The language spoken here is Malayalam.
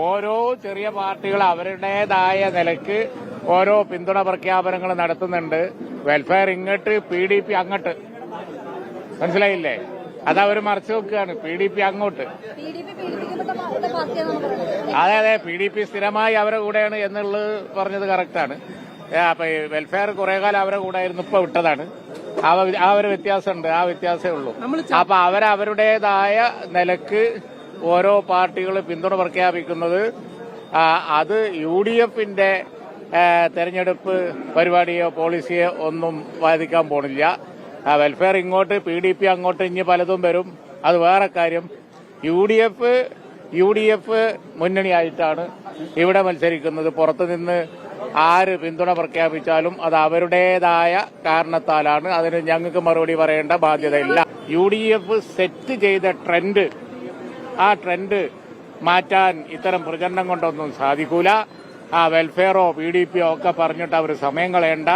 ഓരോ ചെറിയ പാർട്ടികൾ അവരുടേതായ നിലയ്ക്ക് ഓരോ പിന്തുണ പ്രഖ്യാപനങ്ങൾ നടത്തുന്നുണ്ട്. വെൽഫെയർ ഇങ്ങോട്ട്, PDP അങ്ങോട്ട്. മനസ്സിലായില്ലേ? അതവർ മറച്ചു വെക്കുകയാണ്. PDP അങ്ങോട്ട്. അതെ, PDP സ്ഥിരമായി അവരുടെ കൂടെയാണ് എന്നുള്ളത് പറഞ്ഞത് കറക്റ്റാണ്. അപ്പൊ ഈ വെൽഫെയർ കുറെ കാലം അവരുടെ കൂടെ ആയിരുന്നു, ഇപ്പൊ വിട്ടതാണ്. ആ ഒരു വ്യത്യാസമുണ്ട്, ആ വ്യത്യാസമേ ഉള്ളൂ. അപ്പൊ അവരവരുടേതായ നിലക്ക് ഓരോ പാർട്ടികൾ പിന്തുണ പ്രഖ്യാപിക്കുന്നത് അത് UDFന്റെ തെരഞ്ഞെടുപ്പ് പരിപാടിയോ പോളിസിയോ ഒന്നും ബാധിക്കാൻ പോണില്ല. വെൽഫെയർ ഇങ്ങോട്ട്, PDP അങ്ങോട്ട്, ഇനി പലതും വരും. അത് വേറെ കാര്യം. UDF മുന്നണിയായിട്ടാണ് ഇവിടെ മത്സരിക്കുന്നത്. പുറത്തുനിന്ന് ആര് പിന്തുണ പ്രഖ്യാപിച്ചാലും അത് അവരുടേതായ കാരണത്താലാണ്. അതിന് ഞങ്ങൾക്ക് മറുപടി പറയേണ്ട ബാധ്യതയില്ല. UDF സെറ്റ് ചെയ്ത ട്രെൻഡ്, ആ ട്രെൻഡ് മാറ്റാൻ ഇത്തരം പ്രചരണം കൊണ്ടൊന്നും സാധിക്കൂല. വെൽഫെയറോ PDPയോ ഒക്കെ പറഞ്ഞിട്ട് അവർ സമയം കളയണ്ട.